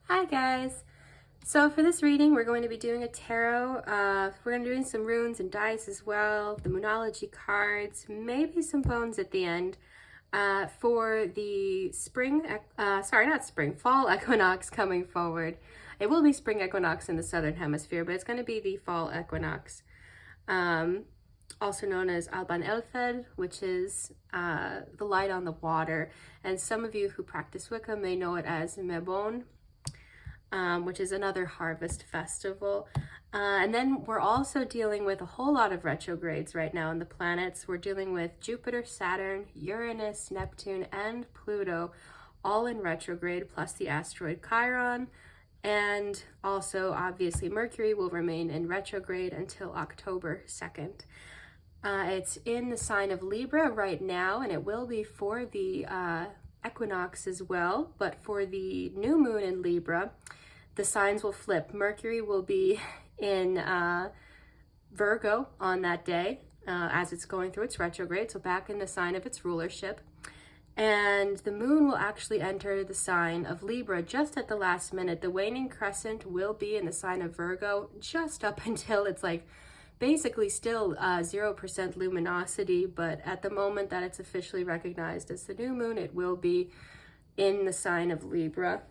Hi guys! So for this reading, we're going to be doing a tarot. We're going to be doing some runes and dice as well, the Moonology cards, maybe some bones at the end. For the fall equinox coming forward. It will be spring equinox in the southern hemisphere, but it's going to be the fall equinox. Also known as Alban, which is the light on the water. And some of you who practice Wicca may know it as Mabon, which is another harvest festival. And then we're also dealing with a whole lot of retrogrades right now in the planets. We're dealing with Jupiter, Saturn, Uranus, Neptune, and Pluto, all in retrograde, plus the asteroid Chiron. And also, obviously, Mercury will remain in retrograde until October 2nd. It's in the sign of Libra right now, and it will be for the equinox as well. But for the new moon in Libra, the signs will flip. Mercury will be in Virgo on that day as it's going through its retrograde, so back in the sign of its rulership. And the moon will actually enter the sign of Libra just at the last minute. The waning crescent will be in the sign of Virgo just up until it's like basically still 0% luminosity, but at the moment that it's officially recognized as the new moon, it will be in the sign of Libra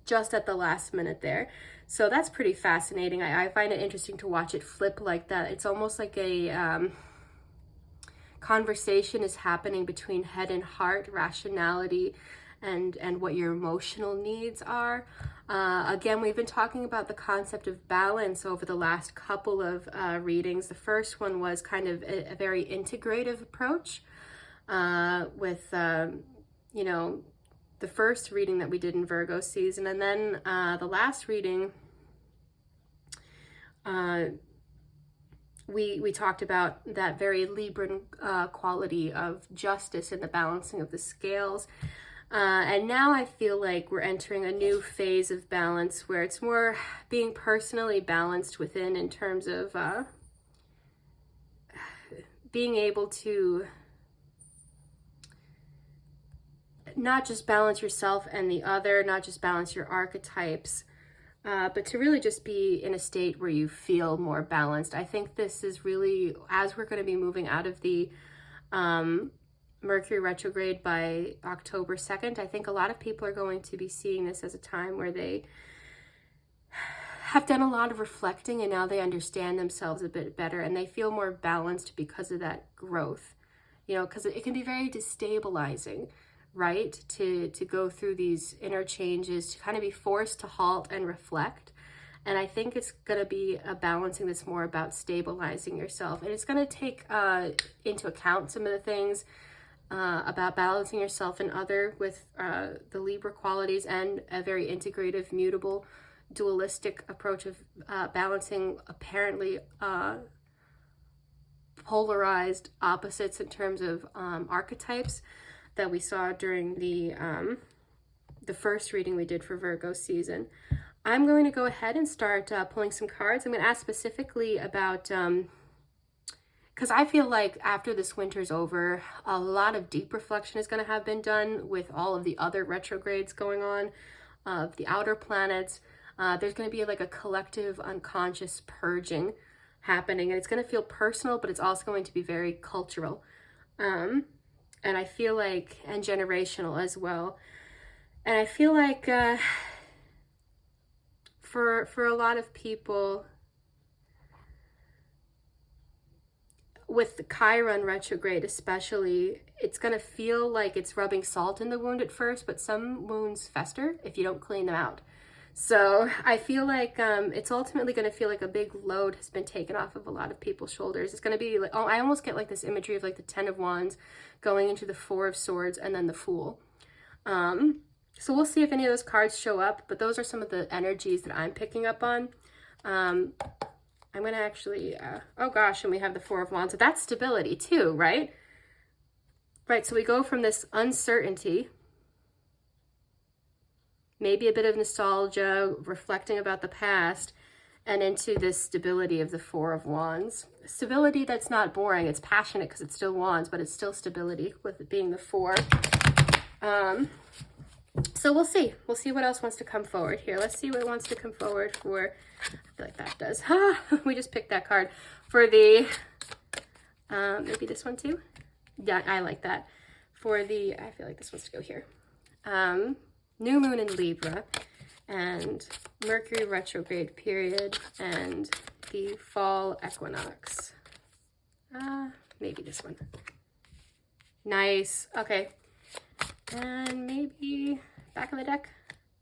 just at the last minute there. So that's pretty fascinating. I find it interesting to watch it flip like that. It's almost like a conversation is happening between head and heart, rationality, and what your emotional needs are. Again, we've been talking about the concept of balance over the last couple of readings. The first one was kind of a very integrative approach with, you know, the first reading that we did in Virgo season. And then the last reading, we talked about that very Libran quality of justice and the balancing of the scales. And now I feel like we're entering a new phase of balance where it's more being personally balanced within, in terms of being able to not just balance yourself and the other, not just balance your archetypes, but to really just be in a state where you feel more balanced. I think this is really, as we're going to be moving out of the Mercury retrograde by October 2nd, I think a lot of people are going to be seeing this as a time where they have done a lot of reflecting and now they understand themselves a bit better and they feel more balanced because of that growth. You know, because it can be very destabilizing, right, to go through these inner changes, to kind of be forced to halt and reflect. And I think it's going to be a balancing that's more about stabilizing yourself. And it's going to take into account some of the things about balancing yourself and other with the Libra qualities, and a very integrative, mutable, dualistic approach of balancing apparently polarized opposites in terms of archetypes that we saw during the first reading we did for Virgo season. I'm going to go ahead and start pulling some cards. I'm going to ask specifically about, because I feel like after this winter's over, a lot of deep reflection is going to have been done with all of the other retrogrades going on, of the outer planets. There's going to be like a collective unconscious purging happening, and it's going to feel personal, but it's also going to be very cultural. And I feel like, and generational as well. And I feel like for a lot of people, with the Chiron retrograde especially, it's going to feel like it's rubbing salt in the wound at first, but some wounds fester if you don't clean them out. So I feel like it's ultimately going to feel like a big load has been taken off of a lot of people's shoulders. It's going to be like, oh, I almost get like this imagery of like the 10 of Wands going into the 4 of Swords and then the Fool. So we'll see if any of those cards show up, but those are some of the energies that I'm picking up on. I'm going to actually, oh gosh, and we have the 4 of Wands. So that's stability too, right? Right, so we go from this uncertainty, maybe a bit of nostalgia, reflecting about the past, and into this stability of the 4 of Wands. Stability that's not boring. It's passionate because it's still Wands, but it's still stability with it being the 4. So we'll see. We'll see what else wants to come forward here. Let's see what wants to come forward for, I feel like that does. We just picked that card for the, maybe this one too. Yeah, I like that. For the, I feel like this wants to go here. New moon in Libra and Mercury retrograde period and the fall equinox. Maybe this one. Nice. Okay. And maybe back of the deck,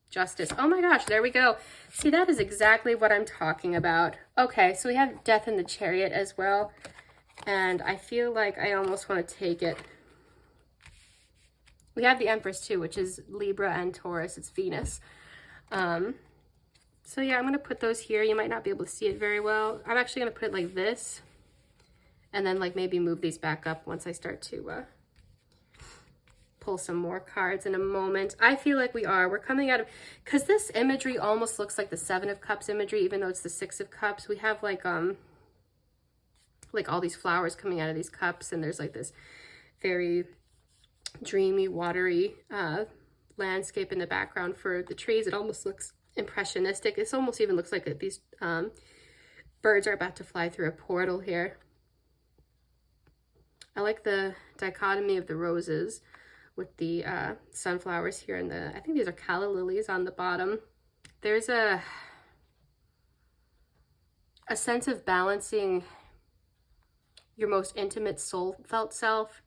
Justice. Oh my gosh, there we go. See, that is exactly what I'm talking about. Okay, so we have Death in the Chariot as well. And I feel like I almost want to take it. We have the Empress too, which is Libra and Taurus. It's Venus. So yeah, I'm going to put those here. You might not be able to see it very well. I'm actually going to put it like this. And then like maybe move these back up once I start to pull some more cards in a moment. I feel like we're coming out of, because this imagery almost looks like the Seven of Cups imagery, even though it's the Six of Cups. We have like all these flowers coming out of these cups, and there's like this very dreamy, watery landscape in the background for the trees. It almost looks impressionistic. It almost even looks like these birds are about to fly through a portal here. I like the dichotomy of the roses with the sunflowers here and I think these are calla lilies on the bottom. There's a sense of balancing your most intimate soul felt self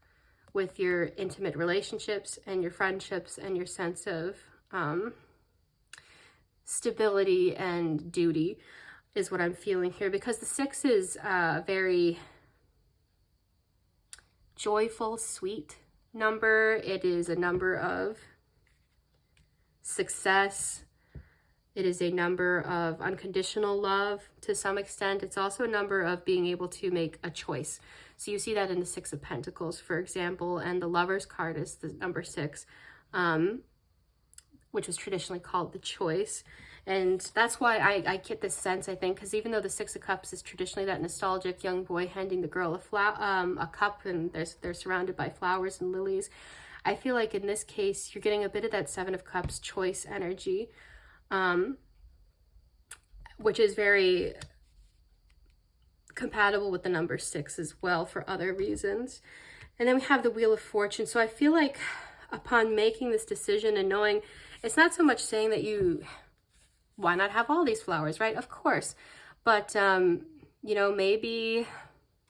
with your intimate relationships and your friendships and your sense of stability and duty is what I'm feeling here, because the Six is very joyful, sweet number. It is a number of success. It is a number of unconditional love to some extent. It's also a number of being able to make a choice. So you see that in the Six of Pentacles, for example, and the Lover's card is the number 6, which is traditionally called the Choice. And that's why I get this sense, I think, because even though the Six of Cups is traditionally that nostalgic young boy handing the girl a cup, and they're surrounded by flowers and lilies, I feel like in this case, you're getting a bit of that Seven of Cups choice energy, which is very compatible with the number 6 as well for other reasons. And then we have the Wheel of Fortune. So I feel like upon making this decision and knowing, it's not so much saying that why not have all these flowers, right? Of course. But, you know, maybe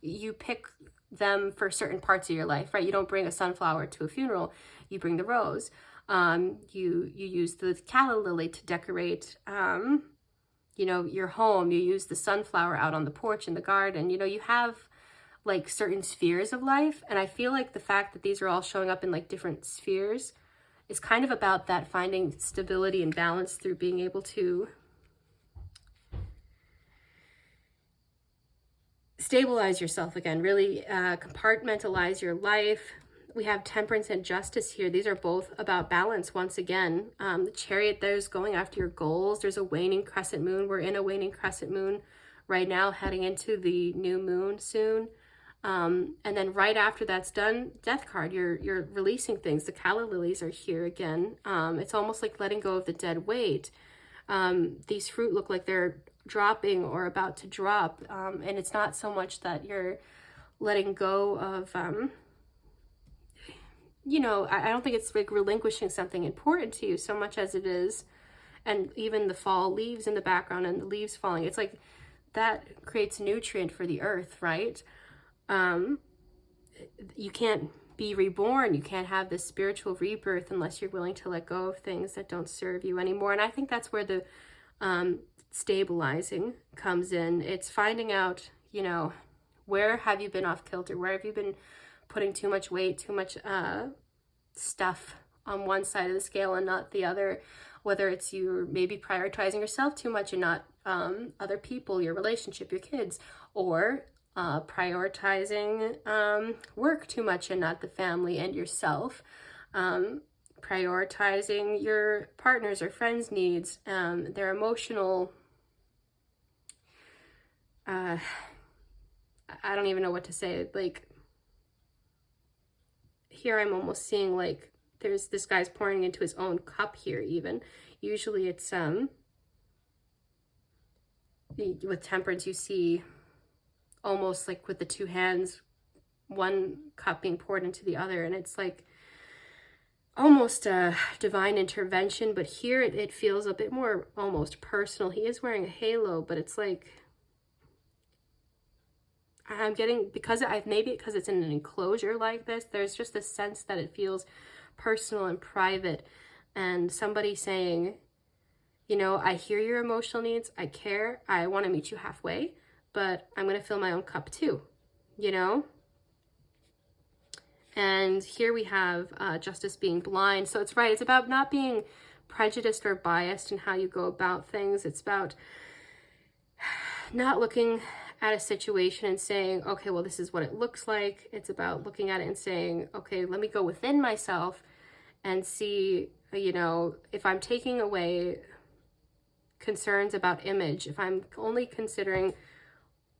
you pick them for certain parts of your life, right? You don't bring a sunflower to a funeral, you bring the rose. You use the calla lily to decorate, you know, your home. You use the sunflower out on the porch in the garden. You know, you have like certain spheres of life. And I feel like the fact that these are all showing up in like different spheres is kind of about that, finding stability and balance through being able to stabilize yourself again, really compartmentalize your life. We have Temperance and Justice here. These are both about balance once again. The Chariot, there's going after your goals. There's a waning crescent moon. We're in a waning crescent moon right now, heading into the new moon soon. And then right after that's done, Death card, you're releasing things. The calla lilies are here again. It's almost like letting go of the dead weight. These fruit look like they're dropping or about to drop. And it's not so much that you're letting go of, you know, I don't think it's like relinquishing something important to you so much as it is, and even the fall leaves in the background and the leaves falling, it's like that creates nutrient for the earth, right? You can't be reborn. You can't have this spiritual rebirth unless you're willing to let go of things that don't serve you anymore. And I think that's where the stabilizing comes in. It's finding out, you know, where have you been off kilter? Where have you been putting too much weight, too much stuff on one side of the scale and not the other? Whether it's you maybe prioritizing yourself too much and not other people, your relationship, your kids, or prioritizing work too much and not the family and yourself, prioritizing your partner's or friends' needs, their emotional, I don't even know what to say. Like, here I'm almost seeing like there's this guy's pouring into his own cup here even. Usually it's, with temperance, you see almost like with the two hands, one cup being poured into the other, and it's like almost a divine intervention. But here it feels a bit more almost personal. He is wearing a halo, but it's like, I'm getting, maybe because it's in an enclosure like this, there's just a sense that it feels personal and private, and somebody saying, you know, I hear your emotional needs, I care, I want to meet you halfway, but I'm going to fill my own cup too, you know? And here we have justice being blind. So it's right, it's about not being prejudiced or biased in how you go about things. It's about not looking at a situation and saying, okay, well, this is what it looks like. It's about looking at it and saying, okay, let me go within myself and see, you know, if I'm taking away concerns about image, if I'm only considering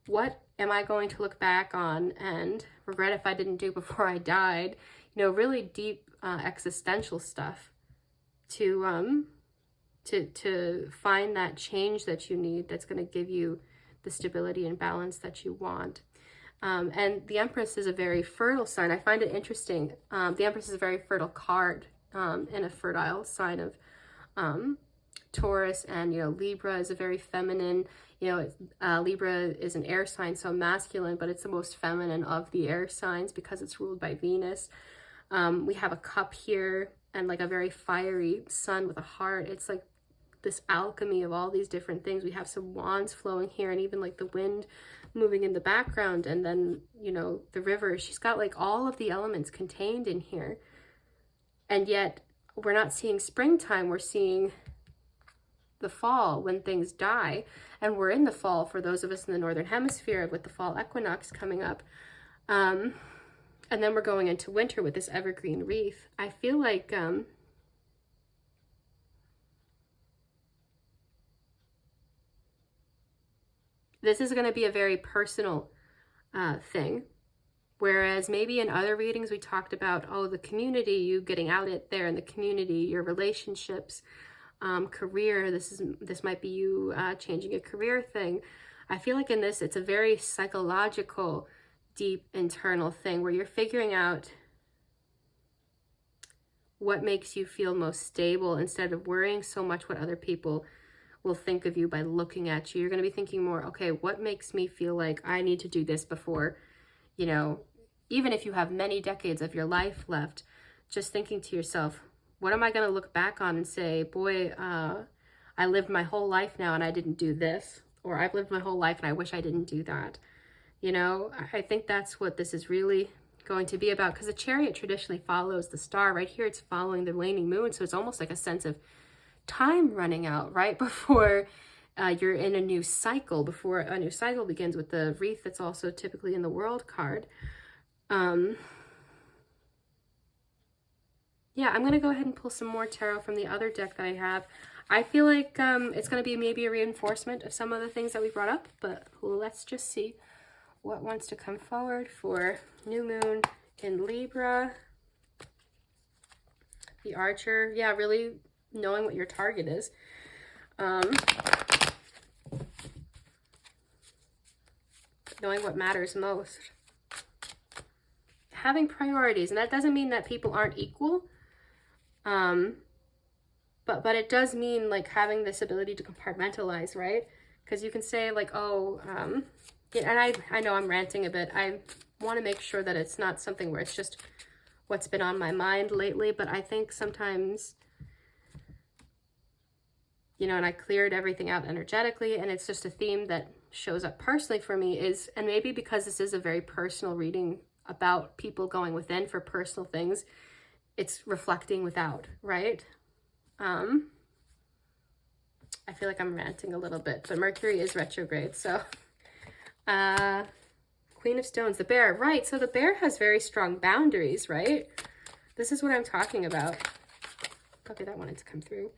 what am I going to look back on and regret if I didn't do before I died, you know, really deep existential stuff to find that change that you need, that's going to give you the stability and balance that you want. And the Empress is a very fertile sign. I find it interesting. The Empress is a very fertile card in a fertile sign of Taurus, and, you know, Libra is a very feminine, you know, Libra is an air sign, so masculine, but it's the most feminine of the air signs because it's ruled by Venus. We have a cup here and like a very fiery sun with a heart. It's like this alchemy of all these different things. We have some wands flowing here, and even like the wind moving in the background, and then, you know, the river. She's got like all of the elements contained in here, and yet we're not seeing springtime, we're seeing the fall when things die. And we're in the fall for those of us in the northern hemisphere with the fall equinox coming up, and then we're going into winter with this evergreen wreath. I feel like this is going to be a very personal thing, whereas maybe in other readings we talked about, oh, the community, you getting out there in the community, your relationships, career. This might be you changing a career thing. I feel like in this, it's a very psychological, deep internal thing where you're figuring out what makes you feel most stable instead of worrying so much what other people will think of you by looking at you. You're going to be thinking more, okay, what makes me feel like I need to do this before, you know, even if you have many decades of your life left, just thinking to yourself, what am I going to look back on and say, boy, I lived my whole life now and I didn't do this, or I've lived my whole life and I wish I didn't do that. You know, I think that's what this is really going to be about, because the chariot traditionally follows the star. Right here, it's following the waning moon. So it's almost like a sense of time running out right before you're in a new cycle, before a new cycle begins, with the wreath that's also typically in the world card. Yeah, I'm going to go ahead and pull some more tarot from the other deck that I have. I feel like it's going to be maybe a reinforcement of some of the things that we brought up, but let's just see what wants to come forward for new moon in Libra. The Archer, yeah, really knowing what your target is. Knowing what matters most. Having priorities, and that doesn't mean that people aren't equal. But it does mean like having this ability to compartmentalize, right? Because you can say like, oh, yeah, and I know I'm ranting a bit. I want to make sure that it's not something where it's just what's been on my mind lately, but I think sometimes, you know, and I cleared everything out energetically, and it's just a theme that shows up personally for me is, and maybe because this is a very personal reading about people going within for personal things, it's reflecting without, right? I feel like I'm ranting a little bit, but Mercury is retrograde, so Queen of Stones, the bear, right? So the bear has very strong boundaries, right? This is what I'm talking about. Okay, that wanted to come through.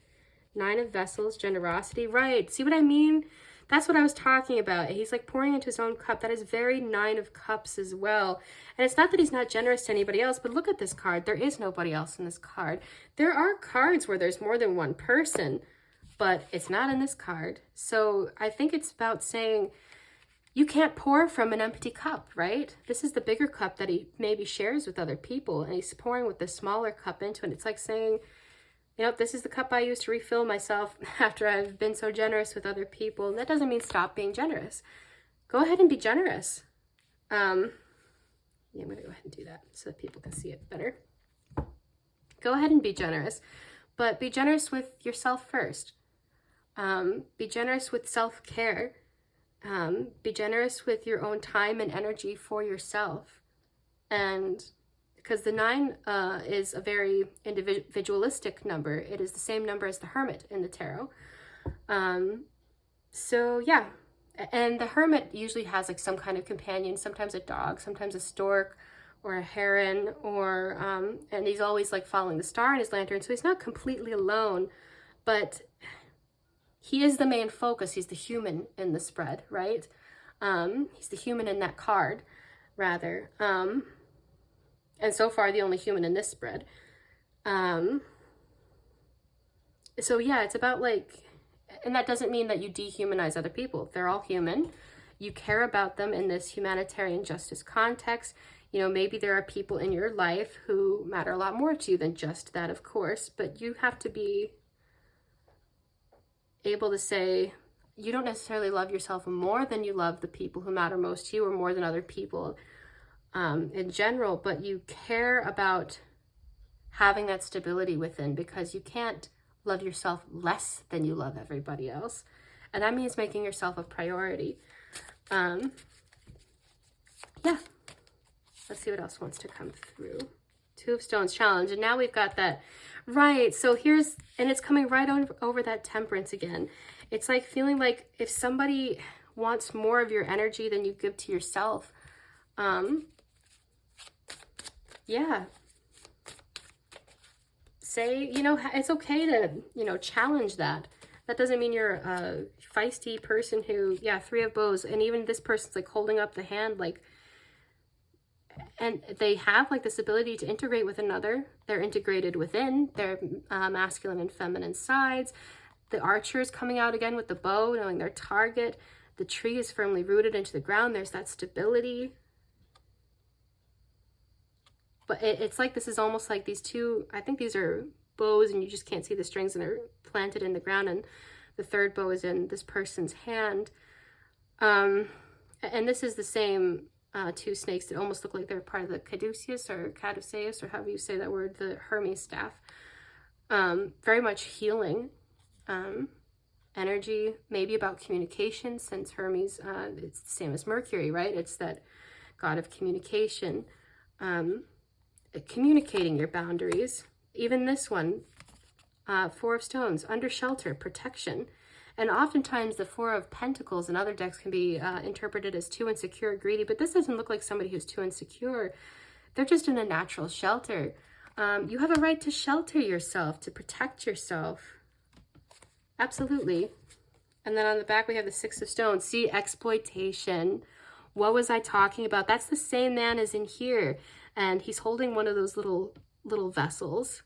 Nine of Vessels, generosity, right? See what I mean? That's what I was talking about. He's like pouring into his own cup. That is very Nine of Cups as well. And it's not that he's not generous to anybody else, but look at this card. There is nobody else in this card. There are cards where there's more than one person, but it's not in this card. So I think it's about saying you can't pour from an empty cup, right? This is the bigger cup that he maybe shares with other people, and he's pouring with the smaller cup into it. It's like saying, you know, this is the cup I use to refill myself after I've been so generous with other people. And that doesn't mean stop being generous. Go ahead and be generous. Yeah, I'm going to go ahead and do that so that people can see it better. Go ahead and be generous, but be generous with yourself first. Be generous with self-care. Be generous with your own time and energy for yourself. And because the 9 is a very individualistic number. It is the same number as the Hermit in the tarot. So yeah, and the Hermit usually has like some kind of companion, sometimes a dog, sometimes a stork or a heron, or and he's always like following the star in his lantern, so he's not completely alone, but he is the main focus. He's the human in the spread, right? He's the human in that card, rather. And so far, the only human in this spread. So yeah, it's about like, and that doesn't mean that you dehumanize other people. They're all human. You care about them in this humanitarian justice context. You know, maybe there are people in your life who matter a lot more to you than just that, of course, but you have to be able to say, you don't necessarily love yourself more than you love the people who matter most to you, or more than other people in general, but you care about having that stability within, because you can't love yourself less than you love everybody else. And that means making yourself a priority. Yeah. Let's see what else wants to come through. 2 of Stones challenge. And now we've got that. Right. So here's, and it's coming right over that Temperance again. It's like feeling like if somebody wants more of your energy than you give to yourself, yeah, say, you know, it's okay to, you know, challenge that. That doesn't mean you're a feisty person who, yeah, 3 of Bows, and even this person's like holding up the hand, like, and they have like this ability to integrate with another. They're integrated within their masculine and feminine sides. The archer is coming out again with the bow, knowing their target. The tree is firmly rooted into the ground. There's that stability. But it's like this is almost like these 2, I think these are bows and you just can't see the strings, and they're planted in the ground, and the 3rd bow is in this person's hand. And this is the same 2 snakes that almost look like they're part of the caduceus or caduceus, or however you say that word, the Hermes staff. Very much healing energy, maybe about communication, since Hermes, it's the same as Mercury, right? It's that god of communication. Communicating your boundaries. Even this one, 4 of Stones, under shelter, protection. And oftentimes the 4 of Pentacles and other decks can be interpreted as too insecure, greedy, but this doesn't look like somebody who's too insecure. They're just in a natural shelter. You have a right to shelter yourself, to protect yourself. Absolutely. And then on the back we have the 6 of Stones. See, exploitation. What was I talking about? That's the same man as in here. And he's holding one of those little vessels.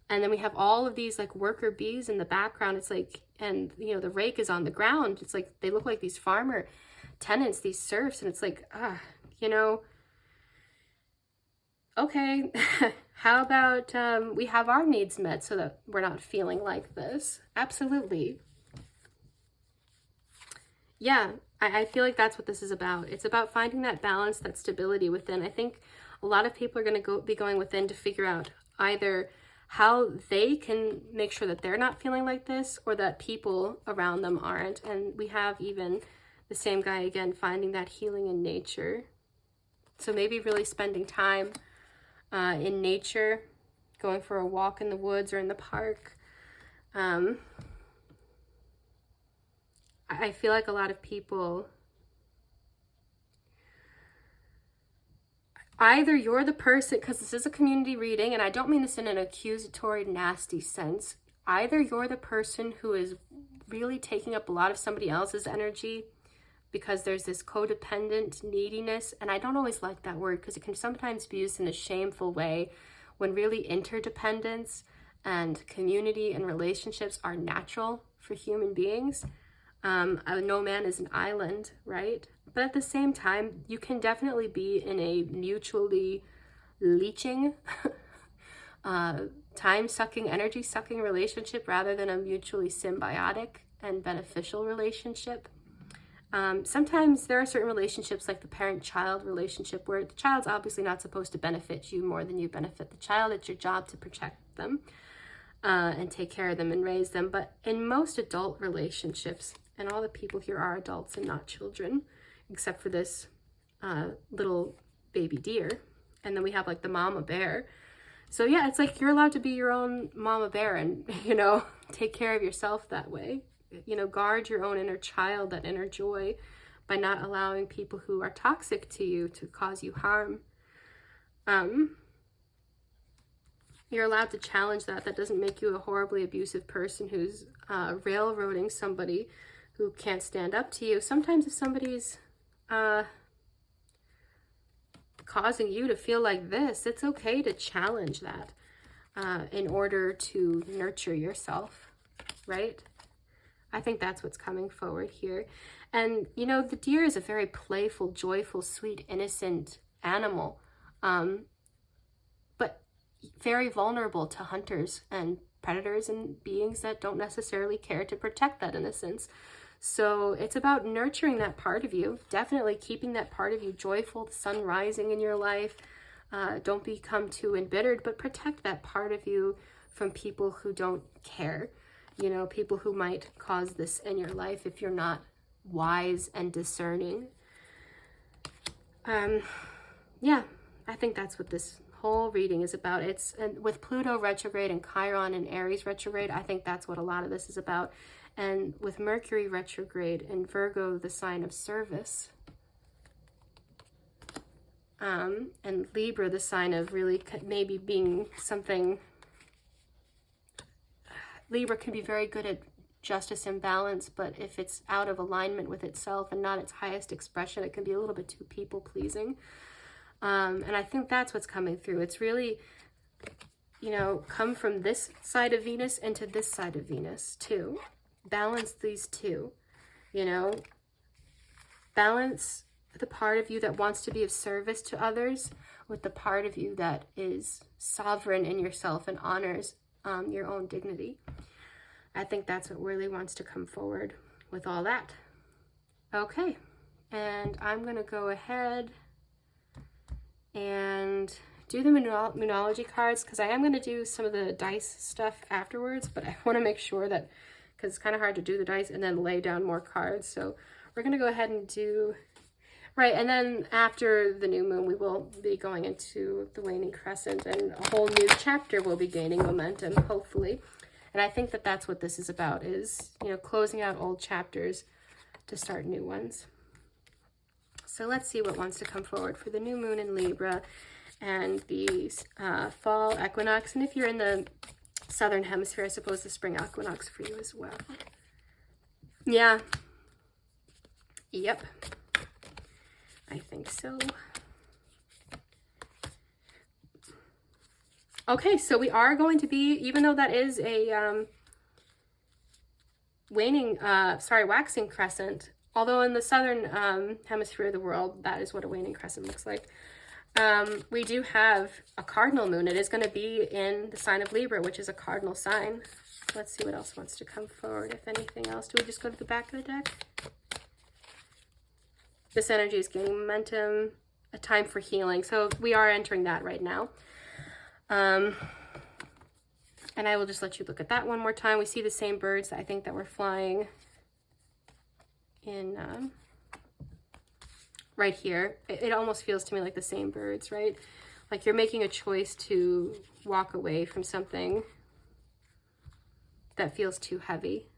And then we have all of these like worker bees in the background. It's like, and you know, the rake is on the ground. It's like, they look like these farmer tenants, these serfs. And it's like, you know, okay, how about we have our needs met so that we're not feeling like this? Absolutely. Yeah, I feel like that's what this is about. It's about finding that balance, that stability within. I think a lot of people are going to be going within to figure out either how they can make sure that they're not feeling like this, or that people around them aren't. And we have even the same guy again, finding that healing in nature. So maybe really spending time in nature, going for a walk in the woods or in the park. I feel like a lot of people, either you're the person, because this is a community reading, and I don't mean this in an accusatory, nasty sense. Either you're the person who is really taking up a lot of somebody else's energy, because there's this codependent neediness. And I don't always like that word because it can sometimes be used in a shameful way, when really interdependence and community and relationships are natural for human beings. No man is an island, right? But at the same time, you can definitely be in a mutually leeching, time-sucking, energy-sucking relationship rather than a mutually symbiotic and beneficial relationship. Sometimes there are certain relationships, like the parent-child relationship, where the child's obviously not supposed to benefit you more than you benefit the child. It's your job to protect them and take care of them and raise them. But in most adult relationships, and all the people here are adults and not children, except for this little baby deer. And then we have like the mama bear. So yeah, it's like you're allowed to be your own mama bear and, you know, take care of yourself that way. You know, guard your own inner child, that inner joy, by not allowing people who are toxic to you to cause you harm. You're allowed to challenge that. That doesn't make you a horribly abusive person who's railroading somebody who can't stand up to you. Sometimes if somebody's causing you to feel like this, it's okay to challenge that in order to nurture yourself, right? I think that's what's coming forward here. And, you know, the deer is a very playful, joyful, sweet, innocent animal, but very vulnerable to hunters and predators and beings that don't necessarily care to protect that innocence. So it's about nurturing that part of you, definitely keeping that part of you joyful, the sun rising in your life. Don't become too embittered, but protect that part of you from people who don't care. You know, people who might cause this in your life if you're not wise and discerning. Yeah, I think that's what this whole reading is about. And with Pluto retrograde and Chiron and Aries retrograde, I think that's what a lot of this is about. And with Mercury retrograde and Virgo, the sign of service, and Libra, the sign of really maybe being something. Libra can be very good at justice and balance, but if it's out of alignment with itself and not its highest expression, it can be a little bit too people-pleasing. And I think that's what's coming through. It's really, you know, come from this side of Venus into this side of Venus too. Balance these two, you know. Balance the part of you that wants to be of service to others with the part of you that is sovereign in yourself and honors your own dignity. I think that's what really wants to come forward with all that. Okay, and I'm going to go ahead and do the Moonology cards, because I am going to do some of the dice stuff afterwards, but I want to make sure that, because it's kind of hard to do the dice and then lay down more cards. So we're going to go ahead and do, right, and then after the new moon, we will be going into the waning crescent, and a whole new chapter will be gaining momentum, hopefully. And I think that that's what this is about, is, you know, closing out old chapters to start new ones. So let's see what wants to come forward for the new moon in Libra and the fall equinox. And if you're in the southern hemisphere, I suppose the spring equinox for you as well. Yeah. Yep. I think so. Okay, so we are going to be, even though that is a waxing crescent, although in the southern hemisphere of the world, that is what a waning crescent looks like. We do have a cardinal moon. It is going to be in the sign of Libra, which is a cardinal sign. Let's see what else wants to come forward, if anything else. Do we just go to the back of the deck? This energy is gaining momentum, a time for healing. So we are entering that right now. And I will just let you look at that one more time. We see the same birds, I think, that were flying in right here. It almost feels to me like the same birds, right? Like you're making a choice to walk away from something that feels too heavy.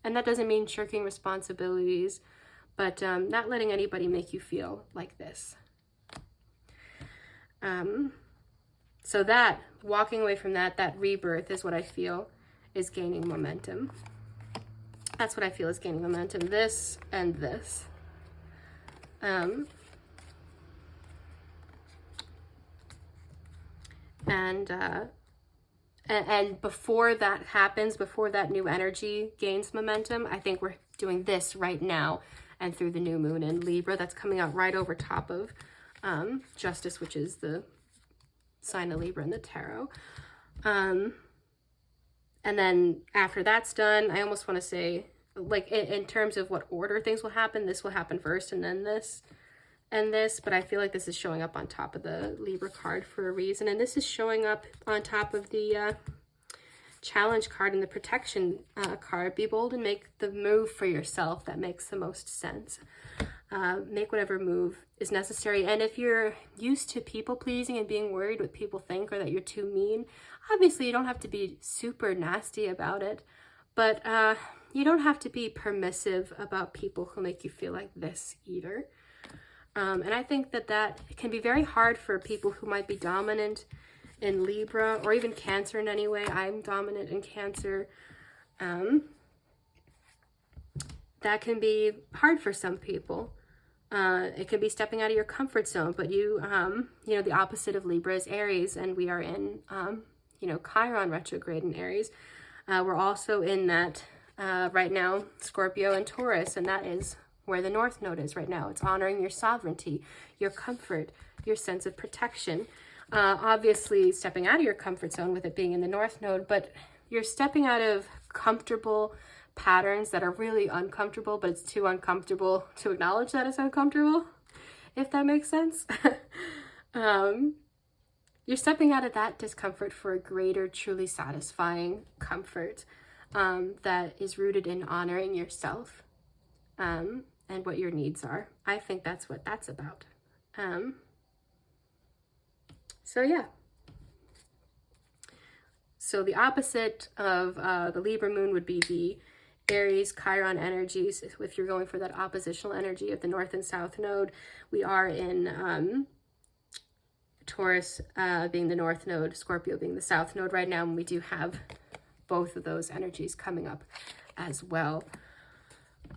And that doesn't mean shirking responsibilities, but not letting anybody make you feel like this. So that, walking away from that rebirth is what I feel is gaining momentum. That's what I feel is gaining momentum. This and this. And before that happens, before that new energy gains momentum, I think we're doing this right now and through the new moon in Libra. That's coming out right over top of Justice, which is the sign of Libra in the tarot. And then after that's done, I almost want to say, like, in terms of what order things will happen, this will happen first and then this and this, but I feel like this is showing up on top of the Libra card for a reason, and this is showing up on top of the challenge card and the protection card. Be bold and make the move for yourself that makes the most sense. Make whatever move is necessary, and if you're used to people pleasing and being worried what people think or that you're too mean, obviously you don't have to be super nasty about it, but you don't have to be permissive about people who make you feel like this either. And I think that can be very hard for people who might be dominant in Libra or even Cancer in any way. I'm dominant in Cancer. That can be hard for some people. It can be stepping out of your comfort zone, but you know, the opposite of Libra is Aries, and we are in, you know, Chiron retrograde in Aries. We're also in that right now, Scorpio and Taurus, and that is where the North Node is right now. It's honoring your sovereignty, your comfort, your sense of protection. Obviously stepping out of your comfort zone with it being in the North Node, but you're stepping out of comfortable patterns that are really uncomfortable, but it's too uncomfortable to acknowledge that it's uncomfortable, if that makes sense. You're stepping out of that discomfort for a greater, truly satisfying comfort that is rooted in honoring yourself. And what your needs are. I think that's what that's about. So yeah. So the opposite of the Libra moon would be the Aries Chiron energies. If you're going for that oppositional energy of the North and South node, we are in Taurus being the North node, Scorpio being the South node right now, and we do have both of those energies coming up as well.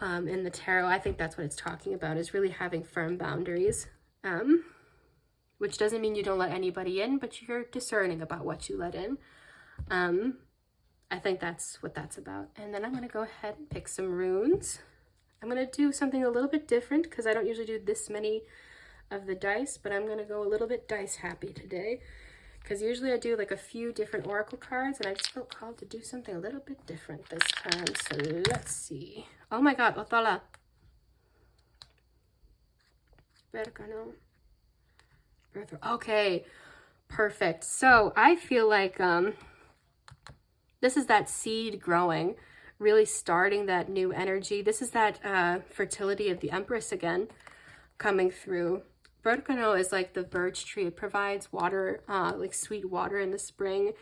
In the tarot, I think that's what it's talking about, is really having firm boundaries, which doesn't mean you don't let anybody in, but you're discerning about what you let in. I think that's what that's about. And then I'm going to go ahead and pick some runes. I'm going to do something a little bit different because I don't usually do this many of the dice, but I'm going to go a little bit dice happy today, because usually I do like a few different oracle cards, and I just felt called to do something a little bit different this time. So let's see. Oh my god, Otala. Okay, perfect. So I feel like this is that seed growing, really starting that new energy. This is that fertility of the Empress again coming through. Berkano is like the birch tree. It provides water, like sweet water in the spring.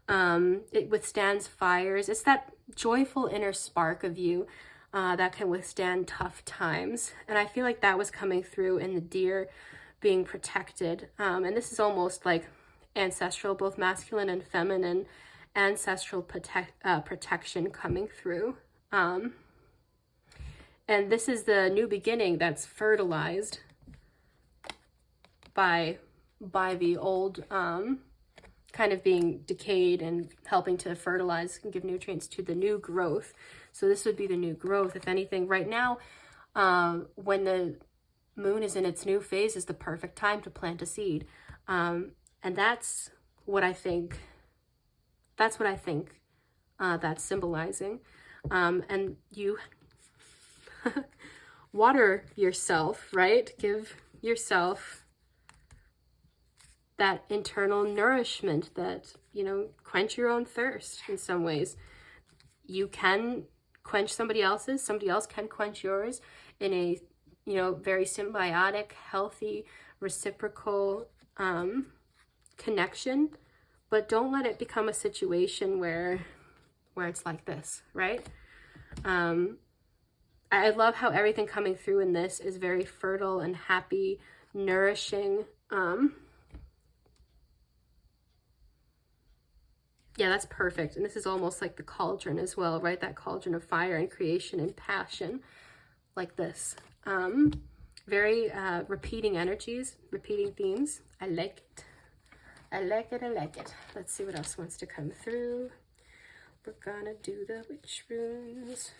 It withstands fires. It's that joyful inner spark of you that can withstand tough times. And I feel like that was coming through in the deer being protected. And this is almost like ancestral, both masculine and feminine, ancestral protection coming through. And this is the new beginning that's fertilized by the old kind of being decayed and helping to fertilize and give nutrients to the new growth. So this would be the new growth. If anything, right now, when the moon is in its new phase, is the perfect time to plant a seed. And that's what I think. That's what I think that's symbolizing. And you water yourself, right? Give yourself that internal nourishment that, you know, quench your own thirst in some ways. You can quench somebody else can quench yours in a, you know, very symbiotic, healthy, reciprocal connection, but don't let it become a situation where it's like this, right? I love how everything coming through in this is very fertile and happy, nourishing. Yeah, that's perfect. And this is almost like the cauldron as well, right? That cauldron of fire and creation and passion, like this. Very repeating energies, repeating themes. I like it. I like it, I like it. Let's see what else wants to come through. We're gonna do the witch runes.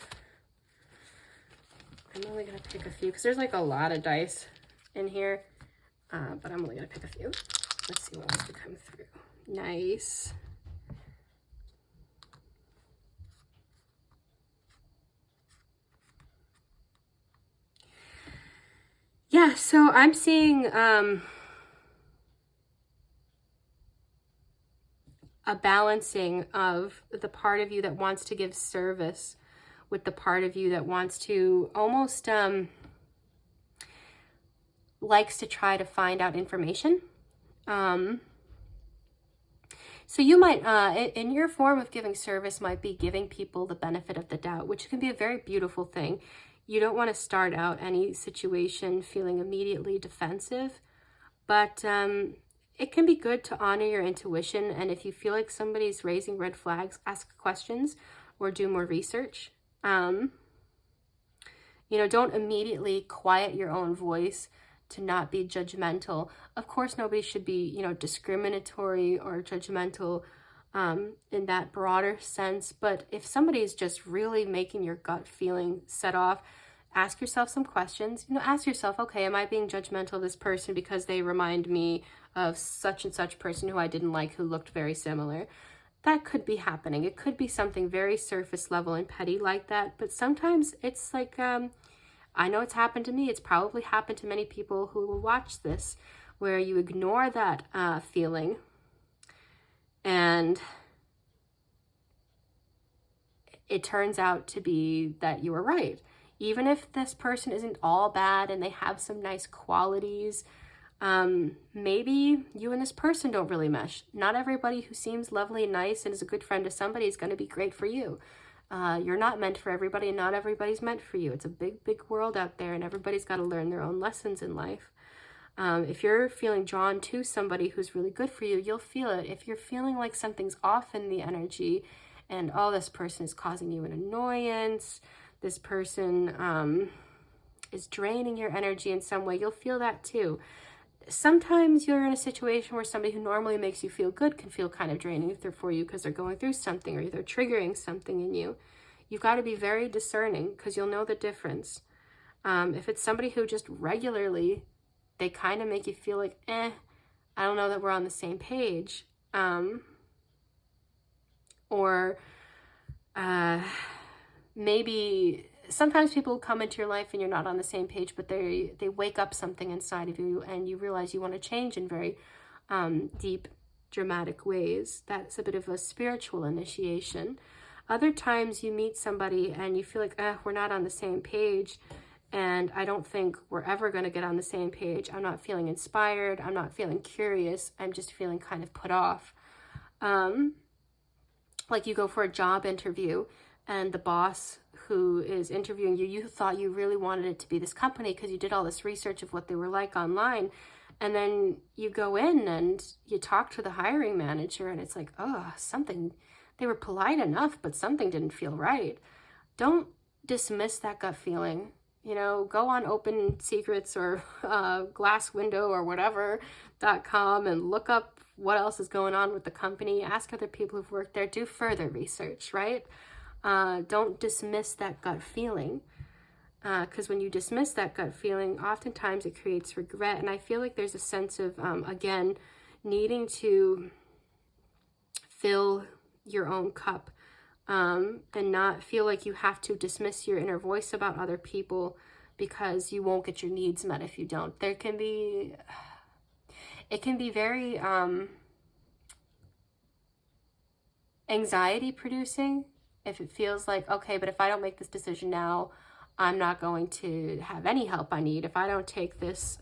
I'm only gonna pick a few because there's like a lot of dice in here, but I'm only gonna pick a few. Let's see what wants to come through. Nice. Yeah, so I'm seeing a balancing of the part of you that wants to give service with the part of you that wants to almost likes to try to find out information. So you might, in your form of giving service, might be giving people the benefit of the doubt, which can be a very beautiful thing. You don't want to start out any situation feeling immediately defensive, but it can be good to honor your intuition. And if you feel like somebody's raising red flags, ask questions or do more research. You know, don't immediately quiet your own voice to not be judgmental. Of course, nobody should be, you know, discriminatory or judgmental in that broader sense. But if somebody is just really making your gut feeling set off, ask yourself some questions. You know, ask yourself, okay, am I being judgmental of this person because they remind me of such and such person who I didn't like, who looked very similar? That could be happening. It could be something very surface level and petty like that. But sometimes it's like, I know it's happened to me. It's probably happened to many people who will watch this, where you ignore that feeling and it turns out to be that you were right. Even if this person isn't all bad and they have some nice qualities, maybe you and this person don't really mesh. Not everybody who seems lovely and nice and is a good friend to somebody is going to be great for you. You're not meant for everybody, and not everybody's meant for you. It's a big, big world out there, and everybody's got to learn their own lessons in life. If you're feeling drawn to somebody who's really good for you, you'll feel it. If you're feeling like something's off in the energy and, oh, this person is causing you an annoyance, this person is draining your energy in some way, you'll feel that too. Sometimes you're in a situation where somebody who normally makes you feel good can feel kind of draining for you because they're going through something or they're triggering something in you. You've got to be very discerning because you'll know the difference. If it's somebody who just regularly, they kind of make you feel like, I don't know that we're on the same page. Or maybe sometimes people come into your life and you're not on the same page, but they wake up something inside of you and you realize you want to change in very deep, dramatic ways. That's a bit of a spiritual initiation. Other times you meet somebody and you feel like, we're not on the same page, and I don't think we're ever going to get on the same page. I'm not feeling inspired. I'm not feeling curious. I'm just feeling kind of put off. Like you go for a job interview and the boss who is interviewing you, you thought you really wanted it to be this company because you did all this research of what they were like online. And then you go in and you talk to the hiring manager and it's like, something, they were polite enough, but something didn't feel right. Don't dismiss that gut feeling. You know, go on Open Secrets or Glass Window or whatever.com and look up what else is going on with the company. Ask other people who've worked there. Do further research, right? Don't dismiss that gut feeling, because when you dismiss that gut feeling, oftentimes it creates regret. And I feel like there's a sense of, again, needing to fill your own cup, and not feel like you have to dismiss your inner voice about other people because you won't get your needs met if you don't. It can be very anxiety producing if it feels like, okay, but if I don't make this decision now, I'm not going to have any help I need. If I don't take this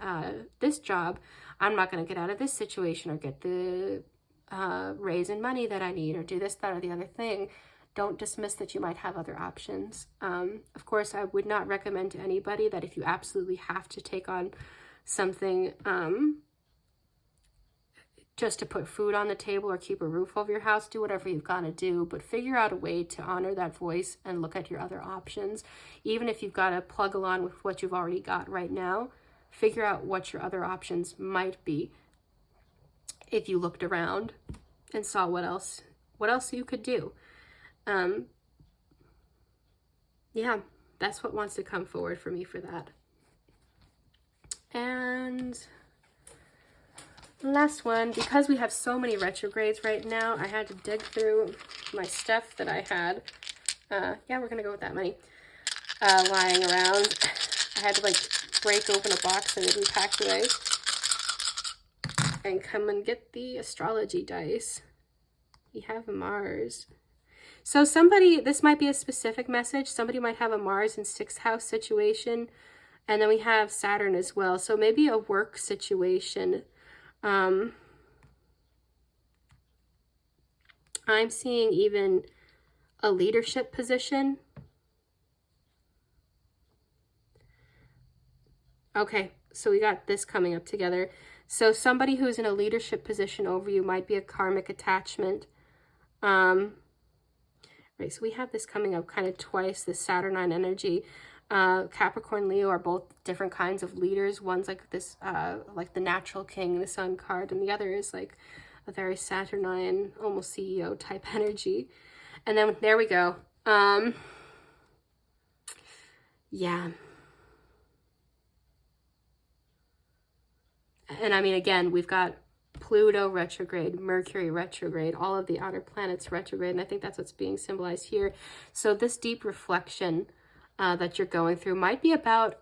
this job, I'm not going to get out of this situation or get the raise in money that I need or do this, that, or the other thing. Don't dismiss that you might have other options. Of course, I would not recommend to anybody that if you absolutely have to take on something, just to put food on the table or keep a roof over your house. Do whatever you've got to do, but figure out a way to honor that voice and look at your other options. Even if you've got to plug along with what you've already got right now, figure out what your other options might be if you looked around and saw what else you could do. Yeah, that's what wants to come forward for me for that. And last one, because we have so many retrogrades right now, I had to dig through my stuff that I had. Yeah, we're gonna go with that many lying around. I had to like break open a box and be packed away and come and get the astrology dice. We have Mars. So somebody, this might be a specific message. Somebody might have a Mars in 6th house situation. And then we have Saturn as well. So maybe a work situation. I'm seeing even a leadership position. Okay, so we got this coming up together. So somebody who's in a leadership position over you might be a karmic attachment. Right, so we have this coming up kind of twice, this Saturnine energy. Capricorn, Leo are both different kinds of leaders. One's like this, like the natural king, the sun card, and the other is like a very Saturnine, almost CEO type energy. And then there we go. Yeah. And I mean, again, we've got Pluto retrograde, Mercury retrograde, all of the outer planets retrograde, and I think that's what's being symbolized here. So this deep reflection that you're going through might be about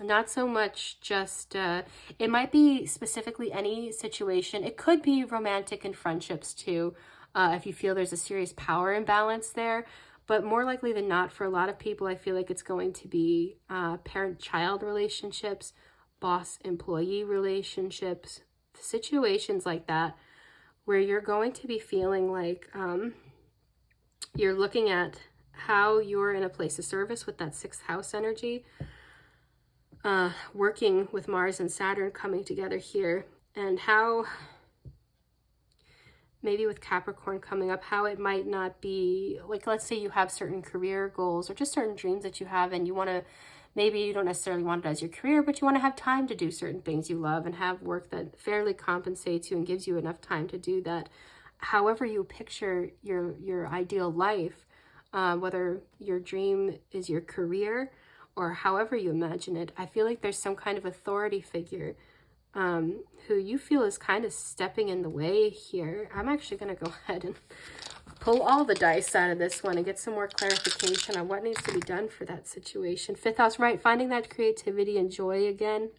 not so much just, it might be specifically any situation. It could be romantic and friendships too, if you feel there's a serious power imbalance there. But more likely than not, for a lot of people, I feel like it's going to be parent-child relationships, boss-employee relationships, situations like that, where you're going to be feeling like you're looking at how you're in a place of service with that 6th house energy, working with Mars and Saturn coming together here, and how maybe with Capricorn coming up, how it might not be, like, let's say you have certain career goals or just certain dreams that you have, and you want to, maybe you don't necessarily want it as your career, but you want to have time to do certain things you love and have work that fairly compensates you and gives you enough time to do that. However you picture your ideal life, whether your dream is your career or however you imagine it, I feel like there's some kind of authority figure who you feel is kind of stepping in the way here. I'm actually going to go ahead and pull all the dice out of this one and get some more clarification on what needs to be done for that situation. 5th house, right, finding that creativity and joy again.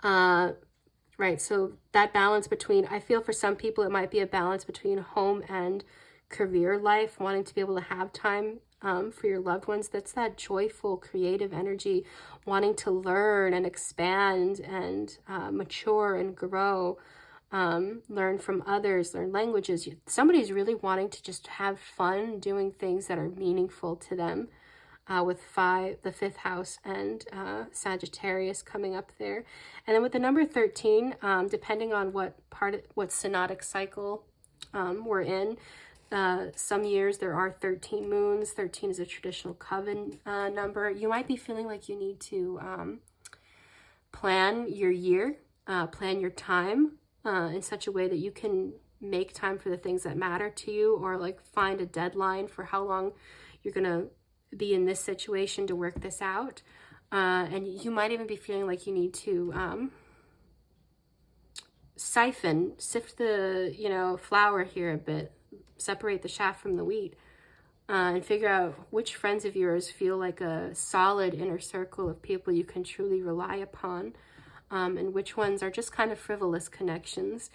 Right, so that balance between, I feel for some people it might be a balance between home and career life, wanting to be able to have time for your loved ones. That's that joyful, creative energy, wanting to learn and expand and mature and grow, learn from others, learn languages. Somebody's really wanting to just have fun doing things that are meaningful to them, with the 5th house and Sagittarius coming up there. And then with the number 13, depending on what synodic cycle we're in, some years there are 13 moons. 13 is a traditional coven number. You might be feeling like you need to plan your year, plan your time in such a way that you can make time for the things that matter to you, or like find a deadline for how long you're going to be in this situation to work this out. And you might even be feeling like you need to sift the, flour here a bit, separate the chaff from the wheat, and figure out which friends of yours feel like a solid inner circle of people you can truly rely upon, and which ones are just kind of frivolous connections.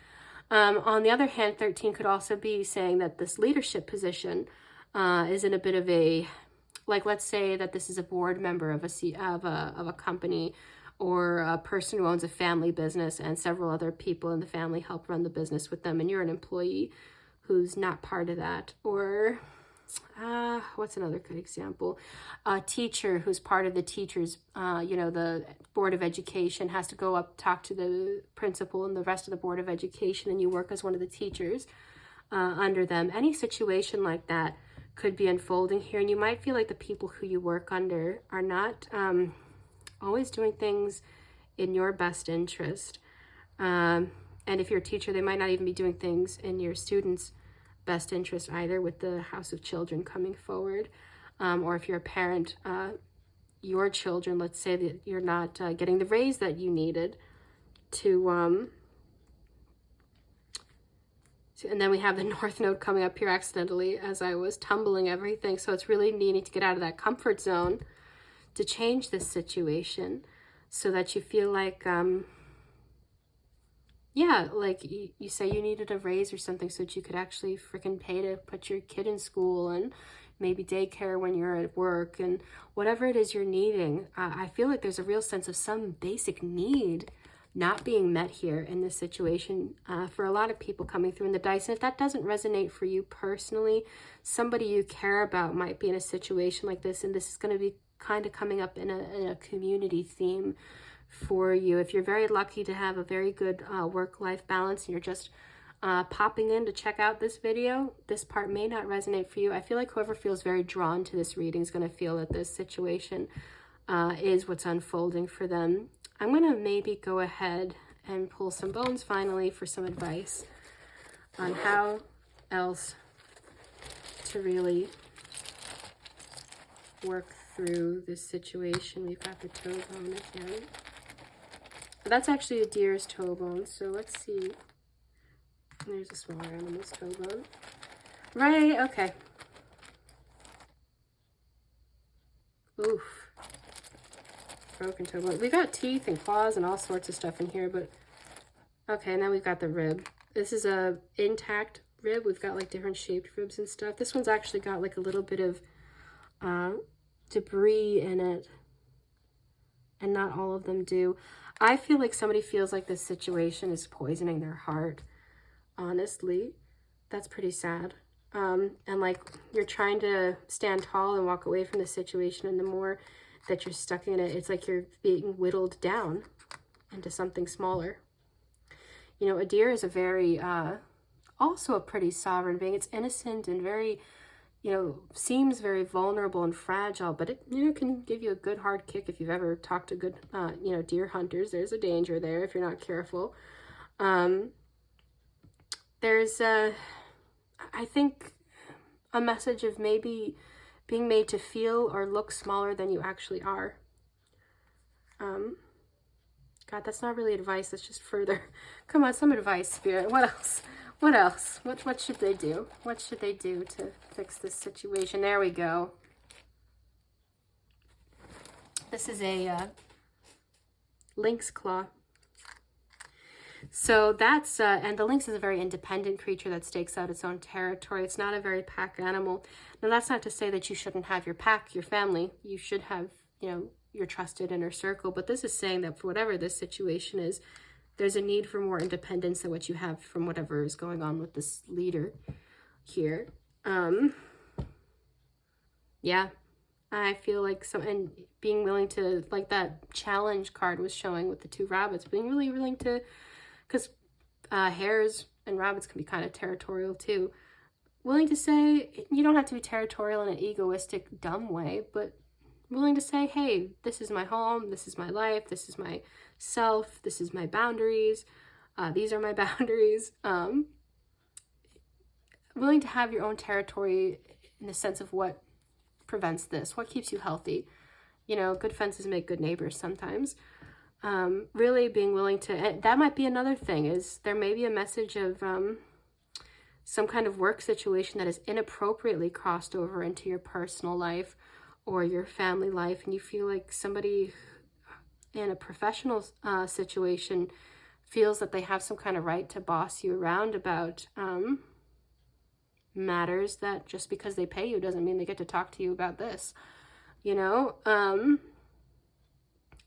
On the other hand, 13 could also be saying that this leadership position is in a bit of a, like, let's say that this is a board member of a company, or a person who owns a family business and several other people in the family help run the business with them, and you're an employee who's not part of that. Or what's another good example? A teacher who's part of the teachers, you know, the Board of Education has to go up, talk to the principal and the rest of the Board of Education, and you work as one of the teachers under them. Any situation like that could be unfolding here, and you might feel like the people who you work under are not always doing things in your best interest. And if you're a teacher, they might not even be doing things in your students' best interest either, with the House of Children coming forward. Or if you're a parent, your children, let's say that you're not getting the raise that you needed to, and then we have the North Node coming up here accidentally as I was tumbling everything. So it's really needing to get out of that comfort zone to change this situation so that you feel like, yeah, like you say you needed a raise or something so that you could actually freaking pay to put your kid in school and maybe daycare when you're at work and whatever it is you're needing. I feel like there's a real sense of some basic need not being met here in this situation for a lot of people coming through in the dice. And if that doesn't resonate for you personally, somebody you care about might be in a situation like this, and this is going to be kind of coming up in a community theme for you. If you're very lucky to have a very good work-life balance and you're just popping in to check out this video, this part may not resonate for you. I feel like whoever feels very drawn to this reading is going to feel that this situation is what's unfolding for them. I'm going to maybe go ahead and pull some bones finally for some advice on how else to really work through this situation. We've got the toe bone again. That's actually a deer's toe bone, so let's see. There's a smaller animal's toe bone. Right, okay. Oof. Broken toe bone. We got teeth and claws and all sorts of stuff in here, but okay, and then we've got the rib. This is a intact rib. We've got like different shaped ribs and stuff. This one's actually got like a little bit of debris in it, and not all of them do. I feel like somebody feels like this situation is poisoning their heart. Honestly, that's pretty sad. And like you're trying to stand tall and walk away from the situation, and the more that you're stuck in it, it's like you're being whittled down into something smaller. You know, a deer is a very, also a pretty sovereign being. It's innocent and very, you know, seems very vulnerable and fragile, but it, you know, can give you a good hard kick if you've ever talked to good, you know, deer hunters. There's a danger there if you're not careful. There's, I think, a message of maybe being made to feel or look smaller than you actually are. God, that's not really advice. That's just further. Come on, some advice, Spirit. What else? What else? What should they do? What should they do to fix this situation? There we go. This is a lynx claw. So that's, and the lynx is a very independent creature that stakes out its own territory. It's not a very pack animal. Now, that's not to say that you shouldn't have your pack, your family. You should have, you know, your trusted inner circle. But this is saying that for whatever this situation is, there's a need for more independence than what you have from whatever is going on with this leader here. Yeah, I feel like so, and being willing to, like that challenge card was showing with the two rabbits, being really willing to, because hares and rabbits can be kind of territorial too. Willing to say, you don't have to be territorial in an egoistic, dumb way, but willing to say, hey, this is my home, this is my life, this is my self, this is my boundaries, these are my boundaries. Willing to have your own territory in the sense of what prevents this, what keeps you healthy. You know, good fences make good neighbors sometimes. Really being willing to, and that might be another thing, is there may be a message of some kind of work situation that is inappropriately crossed over into your personal life or your family life, and you feel like somebody in a professional situation feels that they have some kind of right to boss you around about matters that just because they pay you doesn't mean they get to talk to you about this, you know,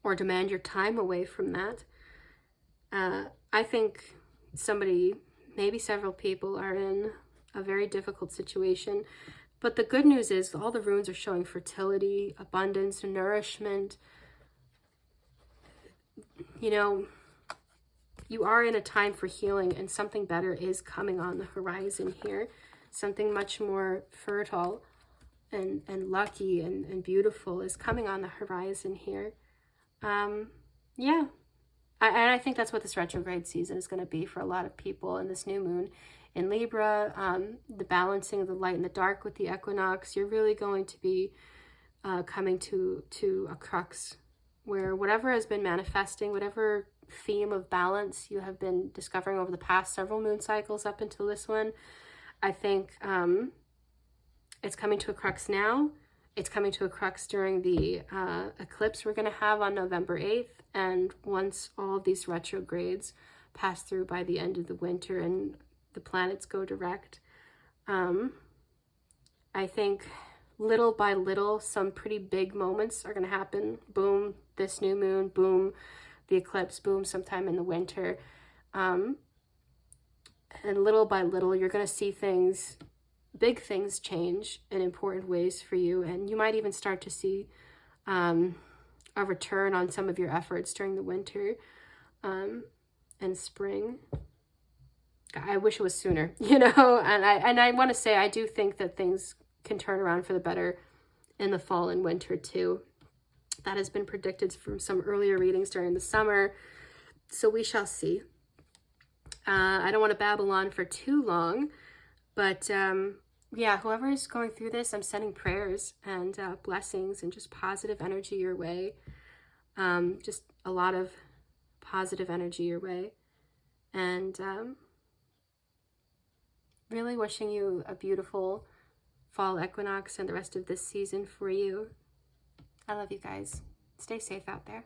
or demand your time away from that. I think somebody, maybe several people, are in a very difficult situation But the good news is all the runes are showing fertility, abundance, nourishment. You know, you are in a time for healing, and something better is coming on the horizon here. Something much more fertile and lucky and beautiful is coming on the horizon here. Yeah. And I think that's what this retrograde season is going to be for a lot of people. And this new moon in Libra, the balancing of the light and the dark with the equinox, you're really going to be coming to a crux where whatever has been manifesting, whatever theme of balance you have been discovering over the past several moon cycles up until this one, I think it's coming to a crux now. It's coming to a crux during the eclipse we're going to have on November 8th. And once all of these retrogrades pass through by the end of the winter and the planets go direct, I think little by little, some pretty big moments are going to happen. Boom, this new moon. Boom, the eclipse. Boom, sometime in the winter. And little by little, you're going to see things, big things change in important ways for you. And you might even start to see a return on some of your efforts during the winter and spring. I wish it was sooner, you know, and I want to say I do think that things can turn around for the better in the fall and winter too. That has been predicted from some earlier readings during the summer, so we shall see. I don't want to babble on for too long, but yeah, whoever is going through this, I'm sending prayers and blessings and just positive energy your way. Just a lot of positive energy your way. And really wishing you a beautiful fall equinox and the rest of this season for you. I love you guys. Stay safe out there.